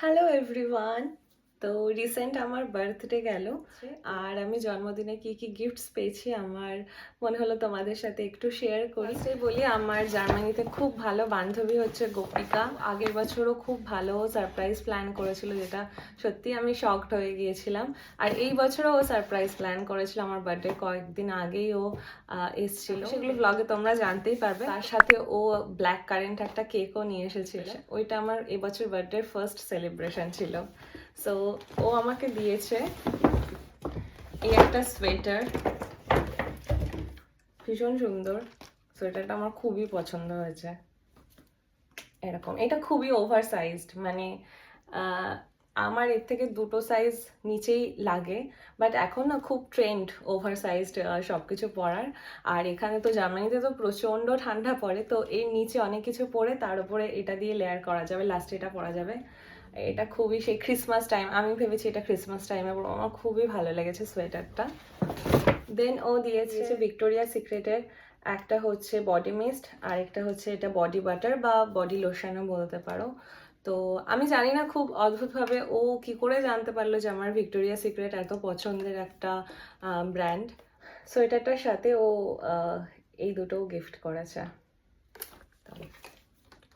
Hello everyone. তো recent আমার birthday গেল, আর আমি জন্মদিনে কি কি গিফটস পেয়েছি আমার মনে হলো তোমাদের সাথে একটু শেয়ার করি। সেই বলি, আমার জার্মানিতে খুব ভালো বান্ধবী হচ্ছে গোপিকা। আগের বছরও খুব ভালো সারপ্রাইজ প্ল্যান করেছিল, যেটা সত্যি আমি শকড হয়ে গিয়েছিলাম। আর এই বছরও ও সারপ্রাইজ প্ল্যান করেছিল, আমার বার্থডে কয়েকদিন আগেই ও এসেছিল, সেগুলো ব্লগে তোমরা জানতেই পারবে। তার সাথে ও ব্ল্যাক কারেন্ট একটা কেকও নিয়ে এসেছিল, ওইটা আমার এবছর বার্থডে ফার্স্ট সেলিব্রেশন ছিল। সো ও আমাকে দিয়েছে এই একটা সোয়েটার, ভীষণ সুন্দর সোয়েটারটা, আমার খুবই পছন্দ হয়েছে। এরকম এটা খুবই ওভার সাইজড, মানে আমার এর থেকে দুটো সাইজ নিচেই লাগে, বাট এখন না খুব ট্রেন্ড ওভার সাইজড সবকিছু পরার। আর এখানে তো জার্মানিতে তো প্রচন্ড ঠান্ডা পড়ে, তো এর নিচে অনেক কিছু পরে তার উপরে এটা দিয়ে লেয়ার করা যাবে, লাস্টে এটা পরা যাবে। এটা খুবই সেই ক্রিসমাস টাইম, আমি ভেবেছি এটা ক্রিসমাস টাইমে পরবো, আমার খুবই ভালো লেগেছে সোয়েটারটা। দেন ও দিয়েছে ভিক্টোরিয়া সিক্রেটের একটা হচ্ছে বডি মিস্ট, আর একটা হচ্ছে এটা বডি বাটার বা বডি লোশনও বলতে পারো। তো আমি জানি না, খুব অদ্ভুতভাবে ও কি করে জানতে পারলো যে আমার ভিক্টোরিয়া সিক্রেট এত পছন্দের একটা ব্র্যান্ড। সোয়েটারটার সাথে ও এই দুটো গিফট করেছে,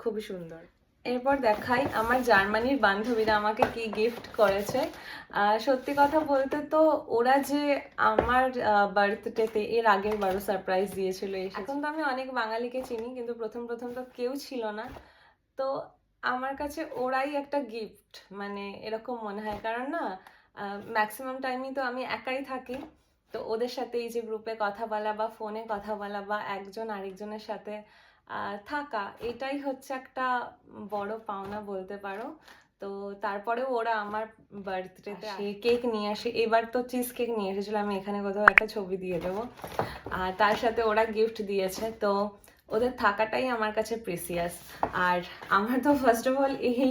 খুবই সুন্দর। এরপর দেখাই আমার জার্মানির বান্ধবীরা আমাকে কি গিফট করেছে। সত্যি কথা বলতে তো ওরা যে আমার বার্থডেতে এর আগের বারও সারপ্রাইজ দিয়েছিল। এখন তো আমি অনেক বাঙালিকে চিনি, কিন্তু প্রথম প্রথম তো কেউ ছিল না। তো আমার কাছে ওরাই একটা গিফট, মানে এরকম মনে হয়, কারণ না ম্যাক্সিমাম টাইমই তো আমি একাই থাকি। তো ওদের সাথে এই যে গ্রুপে কথা বলা বা ফোনে কথা বলা বা একজন আরেকজনের সাথে থাকা, এটাই হচ্ছে একটা বড় পাওনা বলতে পারো। তো তারপরেও ওরা আমার বার্থডেতে কেক নিয়ে আসে, এবার তো চিজ কেক নিয়ে এসেছিল, আমি এখানে কোথাও একটা ছবি দিয়ে দেবো। আর তার সাথে ওরা গিফট দিয়েছে, তো ওদের থাকাটাই আমার কাছে প্রেসিয়াস। আর আমার তো ফার্স্ট অফ অল এই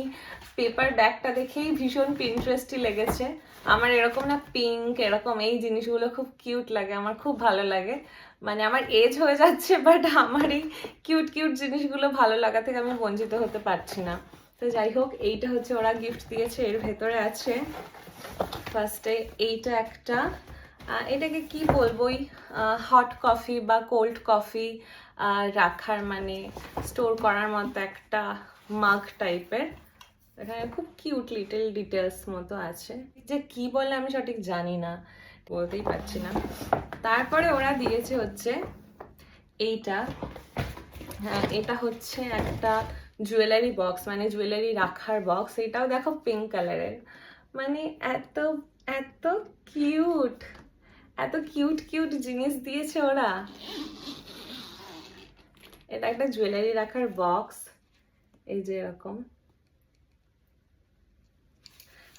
পেপার ব্যাগটা দেখেই ভীষণ পিন্টারেস্টই লেগেছে। আমার এরকম না পিঙ্ক এরকম এই জিনিসগুলো খুব কিউট লাগে, আমার খুব ভালো লাগে। মানে আমার এজ হয়ে যাচ্ছে, বাট আমার এই কিউট কিউট জিনিসগুলো ভালো লাগা থেকে আমি বঞ্চিত হতে পারছি না। তো যাই হোক, এইটা হচ্ছে ওরা গিফট দিয়েছে। এর ভেতরে আছে ফার্স্টে এইটা একটা, এটাকে কি বলবো, হট কফি বা কোল্ড কফি রাখার, মানে স্টোর করার মতো একটা মাগ টাইপের। এখানে খুব কিউট লিটল ডিটেলস মতো আছে, যে কি বলে আমি সঠিক জানি না, বলতেই পারছি না। তারপরে ওরা দিয়েছে হচ্ছে এইটা। হ্যাঁ, এটা হচ্ছে একটা জুয়েলারি বক্স, মানে জুয়েলারি রাখার বক্স। এটাও দেখো পিঙ্ক কালারের, মানে এত এত কিউট, এত কিউট কিউট জিনিস দিয়েছে ওরা। এটা একটা জুয়েলারি রাখার বক্স, এই যে এরকম।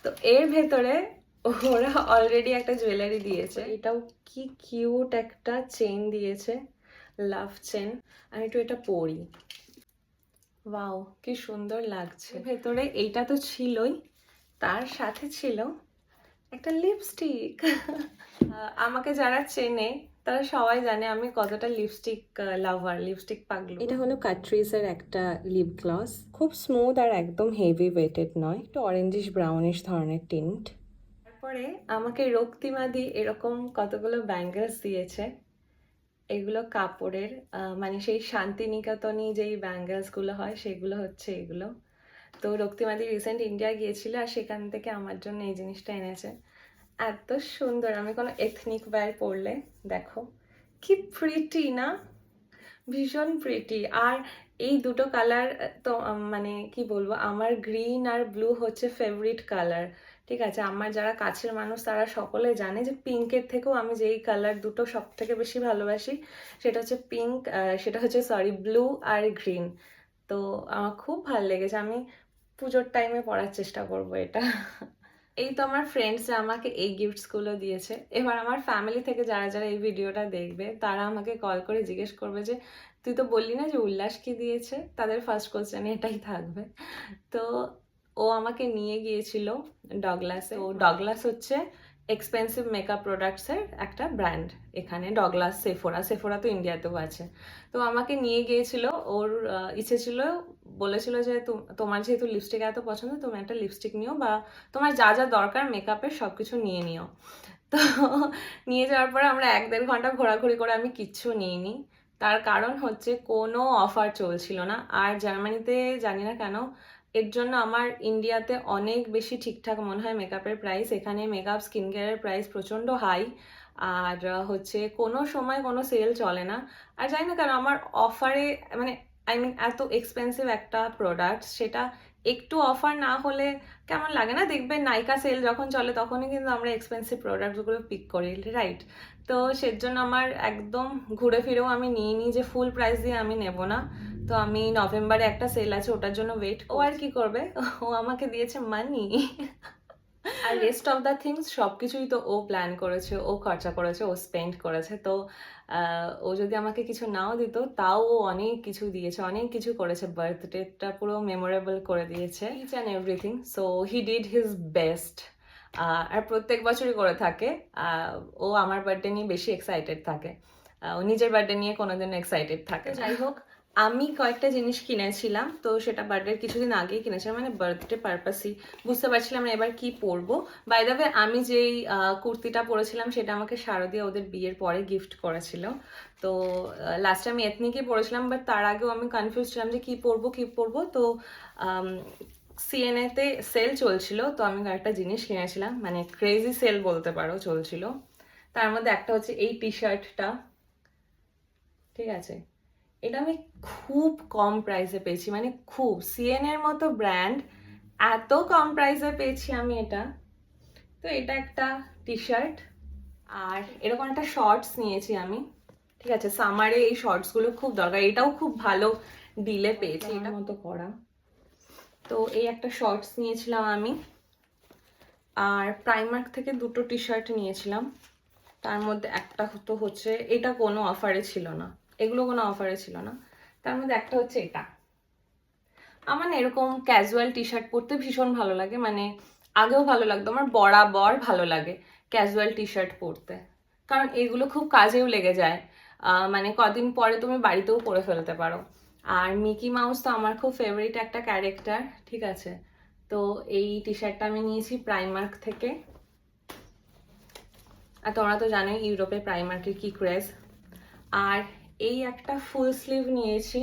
তো এর ভেতরে ওরা অলরেডি একটা জুয়েলারি দিয়েছে, এটাও কি কিউট একটা চেন দিয়েছে, লাভ চেন। আমি একটু এটা পরি, ওয়াও কি সুন্দর লাগছে। ভেতরে এইটা তো ছিলই, তার সাথে ছিল একটা লিপস্টিক। আমাকে যারা চেনে তারা সবাই জানে আমি কতটা লিপস্টিক লাভার, লিপস্টিক পাগলু। এটা হলো ক্যাটরিজের একটা লিপ গ্লস, খুব স্মুথ আর একদম হেভি ওয়েটেড নয়, একটু অরেঞ্জিশ ব্রাউনিশ ধরনের টিন্ট। তারপরে আমাকে রক্তিমাদি এরকম কতগুলো ব্যাঙ্গেলস দিয়েছে। এগুলো কাপড়ের, মানে সেই শান্তিনিকেতনী যেই ব্যাঙ্গেলসগুলো হয় সেগুলো হচ্ছে এগুলো। তো রক্তিমাদি রিসেন্ট ইন্ডিয়া গিয়েছিল, আর সেখান থেকে আমার জন্য এই জিনিসটা এনেছে। এত সুন্দর, আমি কোনো এথনিক ওয়্যার পরলে দেখো কি প্রিটি না, ভীষণ প্রিটি। আর এই দুটো কালার তো মানে কি বলবো, আমার গ্রিন আর ব্লু হচ্ছে ফেভারিট কালার। ঠিক আছে, আমার যারা কাছের মানুষ তারা সকলে জানে যে পিঙ্কের থেকেও আমি যেই কালার দুটো সব থেকে বেশি ভালোবাসি সেটা হচ্ছে পিঙ্ক, সেটা হচ্ছে সরি ব্লু আর গ্রিন। তো আমার খুব ভালো লেগেছে, আমি পুজোর টাইমে পরার চেষ্টা করব এটা। এই তো আমার ফ্রেন্ডসরা আমাকে এই গিফটসগুলো দিয়েছে। এবার আমার ফ্যামিলি থেকে যারা যারা এই ভিডিওটা দেখবে তারা আমাকে কল করে জিজ্ঞেস করবে যে তুই তো বললি না যে উল্লাস কি দিয়েছে, তাদের ফার্স্ট কোশ্চেনে এটাই থাকবে। তো ও আমাকে নিয়ে গিয়েছিল ডগলাসে। ও ডগলাস হচ্ছে এক্সপেন্সিভ মেকআপ প্রোডাক্টসের একটা ব্র্যান্ড, এখানে ডগলাস সেফোরা তো ইন্ডিয়াতেও আছে। তো আমাকে নিয়ে গিয়েছিল, ওর ইচ্ছে ছিল, বলেছিল যে তোমার যেহেতু লিপস্টিক এত পছন্দ, তুমি একটা লিপস্টিক নিও বা তোমার যা যা দরকার মেকআপের সব কিছু নিয়ে নিও। তো নিয়ে যাওয়ার পরে আমরা 1-1.5 ঘন্টা ঘোরাঘুরি করে আমি কিচ্ছু নিইনি। তার কারণ হচ্ছে কোনো অফার চলছিল না। আর জার্মানিতে জানি না কেন, এর জন্য আমার ইন্ডিয়াতে অনেক বেশি ঠিকঠাক মনে হয় মেকআপের প্রাইস, এখানে মেকআপ স্কিন কেয়ারের প্রাইস প্রচণ্ড হাই। আর হচ্ছে কোনো সময় কোনো সেল চলে না। আর জানি না কেন আমার অফারে, মানে আই মিন এত এক্সপেন্সিভ একটা প্রোডাক্ট, সেটা একটু অফার না হলে কেমন লাগে না? দেখবে নাইকা সেল যখন চলে তখনই কিন্তু আমরা এক্সপেন্সিভ প্রোডাক্টগুলো পিক করি, রাইট? তো সেজন্য আমার একদম ঘুরে ফিরেও আমি নিইনি যে ফুল প্রাইস দিয়ে আমি নেব না। তো আমি নভেম্বরে একটা সেল আছে ওটার জন্য ওয়েট। ও আর কি করবে, ও আমাকে দিয়েছে মানি। আর রেস্ট অফ দ্য থিংস সব কিছুই তো ও প্ল্যান করেছে, ও খরচা করেছে, ও স্পেন্ড করেছে। তো ও যদি আমাকে কিছু নাও দিত তাও ও অনেক কিছু দিয়েছে, অনেক কিছু করেছে, বার্থডেটা পুরো মেমোরেবল করে দিয়েছে, each and everything. So he did his best. আর প্রত্যেক বছরই করে থাকে। ও আমার বার্থডে নিয়ে বেশি এক্সাইটেড থাকে, ও নিজের বার্থডে নিয়ে কোনোদিন এক্সাইটেড থাকে। যাই হোক, আমি কয়েকটা জিনিস কিনেছিলাম, তো সেটা বার্থডের কিছুদিন আগেই কিনেছিলাম, মানে বার্থডে পারপাসই। বুঝতে পারছিলাম না এবার কি পরবো। বাই দ্য ওয়ে, আমি যেই কুর্তিটা পরেছিলাম সেটা আমাকে শারদীয়া ওদের বিয়ের পরে গিফট করেছিল। তো লাস্টে আমি এথনিকই পরেছিলাম, বাট তার আগেও আমি কনফিউজ ছিলাম যে কি পরবো। তো সিএনএতে সেল চলছিল, তো আমি কয়েকটা জিনিস কিনেছিলাম, মানে ক্রেজি সেল বলতে পারো চলছিল। তার মধ্যে একটা হচ্ছে এই টি শার্টটা, ঠিক আছে? এটা আমি খুব কম প্রাইসে পেয়েছি, মানে খুব, সিএন এর মতো ব্র্যান্ড এত কম প্রাইসে পেয়েছি আমি এটা। তো এটা একটা টি শার্ট, আর এরকম একটা শর্টস নিয়েছি আমি, ঠিক আছে? সামারে এই শর্টসগুলো খুব দরকার, এটাও খুব ভালো ডিলে পেয়েছি, এটার মতো করা। তো এই একটা শর্টস নিয়েছিলাম আমি, আর প্রাইমার্ক থেকে দুটো টি শার্ট নিয়েছিলাম। তার মধ্যে একটা তো হচ্ছে, এটা কোনো অফারে ছিল না, এগুলো কোনো অফারে ছিল না। তার মধ্যে একটা হচ্ছে এটা। আমার না এরকম ক্যাজুয়াল টি শার্ট পরতে ভীষণ ভালো লাগে, মানে আগেও ভালো লাগতো, আমার বরাবর ভালো লাগে ক্যাজুয়াল টি শার্ট পরতে, কারণ এগুলো খুব কাজেও লেগে যায়। মানে কদিন পরে তুমি বাড়িতেও পরে ফেলতে পারো। আর মিকি মাউস তো আমার খুব ফেভারিট একটা ক্যারেক্টার, ঠিক আছে? তো এই টি শার্টটা আমি নিয়েছি প্রাইমার্ক থেকে। আর তোমরা তো জানোই ইউরোপে প্রাইমার্কের কি ক্রেজ। আর এই একটা ফুল স্লিভ নিয়েছি,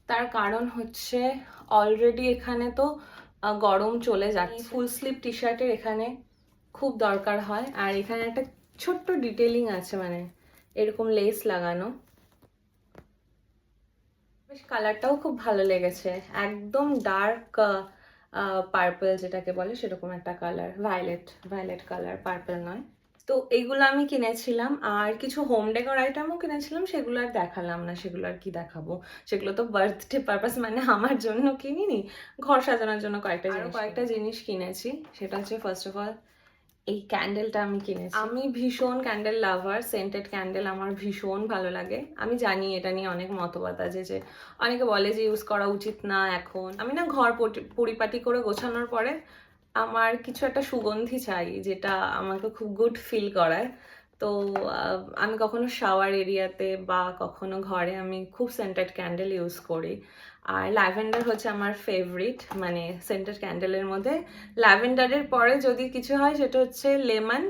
তার কারণ হচ্ছে অলরেডি এখানে তো গরম চলে যাচ্ছে, ফুল স্লিভ টি শার্টের এখানে খুব দরকার হয়। আর এখানে একটা ছোট্ট ডিটেলিং আছে, মানে এরকম লেস লাগানো, বেশ কালারটাও খুব ভালো লেগেছে, একদম ডার্ক পার্পল যেটাকে বলে সেরকম একটা কালার, ভায়োলেট কালার, পার্পল নয়। তো এইগুলো আমি কিনেছিলাম, আর কিছু হোম ডেকোর আইটেমও কিনেছিলাম, সেগুলো আর দেখালাম না, সেগুলো আর কি দেখাবো, সেগুলো তো বার্থডে পারপাস, মানে আমার জন্য কিনিনি, ঘর সাজানোর জন্য কয়েকটা জিনিস কিনেছি। সেটা হচ্ছে ফার্স্ট অফ অল এই ক্যান্ডেলটা আমি কিনেছি। আমি ভীষণ ক্যান্ডেল লাভার, সেন্টেড ক্যান্ডেল আমার ভীষণ ভালো লাগে। আমি জানি এটা নিয়ে অনেক মতবাদ আছে, যে অনেকে বলে যে ইউজ করা উচিত না এখন। আমি না ঘর পরিপাটি করে গোছানোর পরে আমার কিছু একটা সুগন্ধি চাই, যেটা আমাকে খুব গুড ফিল করায়। তো আমি কখনো শাওয়ার এরিয়াতে বা কখনো ঘরে আমি খুব সেন্টেড ক্যান্ডেল ইউজ করি। আর ল্যাভেন্ডার হচ্ছে আমার ফেভারিট, মানে সেন্টেড ক্যান্ডেলের মধ্যে ল্যাভেন্ডারের পরে যদি কিছু হয় সেটা হচ্ছে লেমন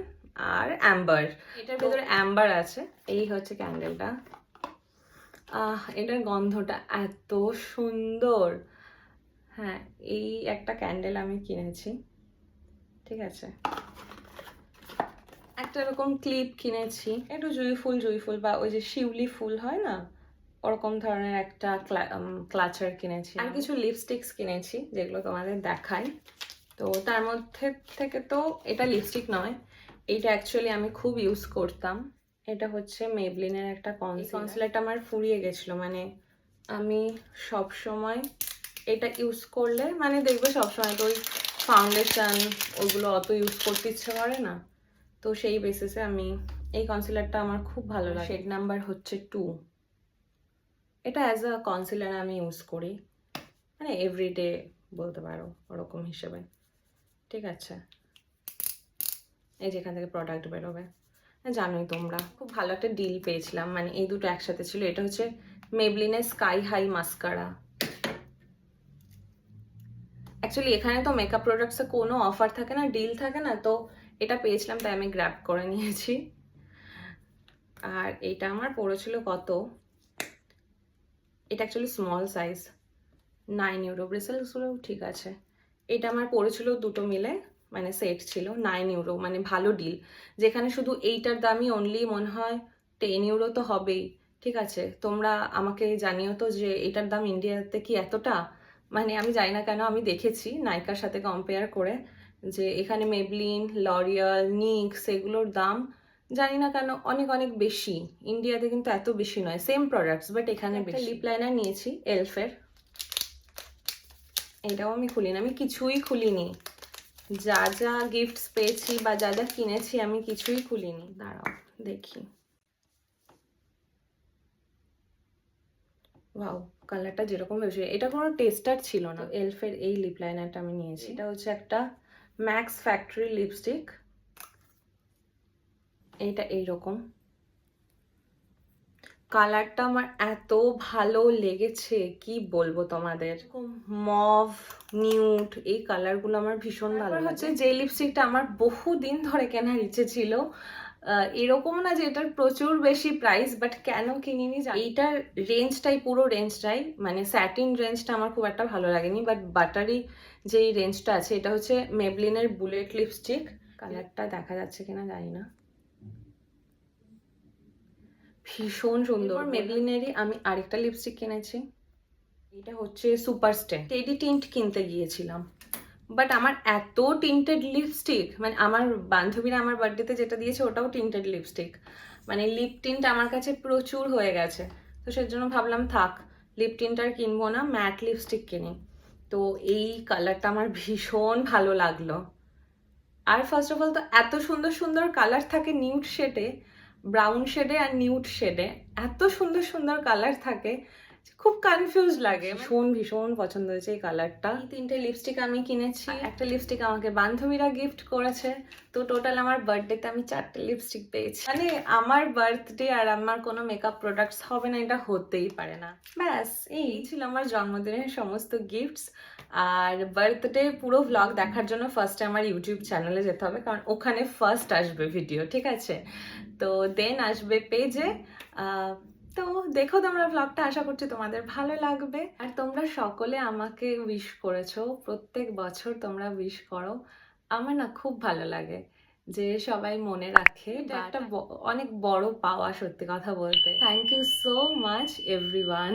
আর অ্যাম্বার, এটার ভিতরে অ্যাম্বার আছে। এই হচ্ছে ক্যান্ডেলটা, এটার গন্ধটা এত সুন্দর। হ্যাঁ, এই একটা ক্যান্ডেল আমি কিনেছি, ঠিক আছে? একটা এরকম ক্লিপ কিনেছি, একটু জুঁই ফুল বা ওই যে শিউলি ফুল হয় না, ওরকম ধরনের একটা ক্লাচার কিনেছি। আর কিছু লিপস্টিক্স কিনেছি যেগুলো তোমাদের দেখাই। তো তার মধ্যে থেকে তো এটা লিপস্টিক নয়, এটা অ্যাকচুয়ালি আমি খুব ইউজ করতাম। এটা হচ্ছে মেবলিনের একটা কনসিলারটা আমার ফুরিয়ে গেছিলো, মানে আমি সব সময় এটা ইউজ করলে, মানে দেখবে সবসময় তো ওই ফাউন্ডেশন ওগুলো অত ইউজ করতে ইচ্ছে করে না, তো সেই বেসিসে আমি এই কনসিলারটা আমার খুব ভালো লাগে। শেড নাম্বার হচ্ছে 2। এটা অ্যাজ আ কনসিলার আমি ইউজ করি, মানে এভরিডে বলতে পারো ওরকম হিসেবে, ঠিক আছে? এই যেখান থেকে প্রোডাক্ট বেরোবে, জানোই তোমরা। খুব ভালো একটা ডিল পেয়েছিলাম, মানে এই দুটো একসাথে ছিল। এটা হচ্ছে মেবলিনের স্কাই হাই মাস্কারা। অ্যাকচুয়ালি এখানে তো মেকআপ প্রোডাক্টসে কোনো অফার থাকে না, ডিল থাকে না, তো এটা পেয়েছিলাম তাই আমি গ্র্যাব করে নিয়েছি। আর এটা আমার পড়েছিল কত, এটা অ্যাকচুয়ালি স্মল সাইজ, 9 ইউরো। ব্রেসেলসগুলো ঠিক আছে। এটা আমার পড়েছিল দুটো মিলে, মানে সেট ছিল 9 ইউরো, মানে ভালো ডিল। যেখানে শুধু এইটার দামই অনলি মনে হয় 10 ইউরো তো হবেই। ঠিক আছে, তোমরা আমাকে জানিও তো যে এটার দাম ইন্ডিয়াতে কি এতটা, মানে আমি জানি না কেন, আমি দেখেছি নাইকার সাথে কম্পেয়ার করে যে এখানে মেবলিন, লরিয়াল, নিক্স এগুলোর দাম জানি না কেন অনেক অনেক বেশি। ইন্ডিয়াতে কিন্তু এত বেশি নয়, সেম প্রোডাক্টস, বাট এখানে বেশি। লিপ লাইনার নিয়েছি এলফের, এটাও আমি খুলিনি, আমি কিছুই খুলিনি। যা যা গিফটস পেয়েছি বা যা যা কিনেছি আমি কিছুই খুলিনি। দাঁড়াও দেখি, ওয়াও কালারটা যেরকম ভেবেছি, এটা কোনো টেস্টার ছিল না। এলফের এই লিপ লাইনারটা আমি নিয়েছি, এটা হচ্ছে একটা ম্যাক্স ফ্যাক্টরি লিপস্টিক। এটা এইরকম, কালারটা আমার এত ভালো লেগেছে কি বলবো তোমাদের। মভ, নিউড, এই কালারগুলো আমার ভীষণ ভালো লাগছে। যে লিপস্টিকটা আমার বহুদিন ধরে কেনার ইচ্ছে ছিল, এরকম না যে এটার প্রচুর বেশি প্রাইস, বাট কেন কিনিনি জানি। এইটার রেঞ্জটাই, পুরো রেঞ্জটাই, মানে স্যাটিন রেঞ্জটা আমার খুব একটা ভালো লাগেনি, বাট বাটারি যেই রেঞ্জটা আছে, এটা হচ্ছে মেবলিনের বুলেট লিপস্টিক। কালারটা দেখা যাচ্ছে কিনা জানি না, ভীষণ সুন্দর। মেবলিনেরই আমি আরেকটা লিপস্টিক কিনেছি, এটা হচ্ছে সুপার স্টে। টেডি টিন্ট কিনতে গিয়েছিলাম, বাট আমার এত টিন্টেড লিপস্টিক, মানে আমার বান্ধবীরা আমার বার্থডেতে যেটা দিয়েছে ওটাও টিন্টেড লিপস্টিক, মানে লিপ টিন্ট আমার কাছে প্রচুর হয়ে গেছে। তো সেজন্য ভাবলাম থাক, লিপ টিন্ট আর কিনবো না, ম্যাট লিপস্টিক কিনি। তো এই কালারটা আমার ভীষণ ভালো লাগলো। আর ফার্স্ট অফ অল তো এত সুন্দর সুন্দর কালার থাকে নিউড শেডে, ব্রাউন শেডে আর নিউড শেডে, এত সুন্দর সুন্দর কালার থাকে, খুব কনফিউজ লাগে। ভীষণ ভীষণ পছন্দ হয়েছে এই কালারটা। এই তিনটে লিপস্টিক আমি কিনেছি, একটা লিপস্টিক আমাকে বান্ধবীরা গিফট করেছে। তো টোটাল আমার বার্থডেতে আমি 4টে লিপস্টিক পেয়েছি। মানে আমার বার্থডে আর আমার কোনো মেকআপ প্রোডাক্টস হবে না, এটা হতেই পারে না। ব্যাস এই ছিল আমার জন্মদিনের সমস্ত গিফটস। আর বার্থডে পুরো ভ্লগ দেখার জন্য ফার্স্টে আমার ইউটিউব চ্যানেলে যেতে হবে, কারণ ওখানে ফার্স্ট আসবে ভিডিও, ঠিক আছে? তো দেন আসবে পেজে। তো দেখো তোমরা ভ্লগটা, আশা করছি তোমাদের ভালো লাগবে। আর তোমরা সকলে আমাকে উইশ করেছো, প্রত্যেক বছর তোমরা উইশ করো, আমার না খুব ভালো লাগে যে সবাই মনে রাখে। এটা একটা অনেক বড় পাওয়া, সত্যি কথা বলতে। Thank you so much everyone.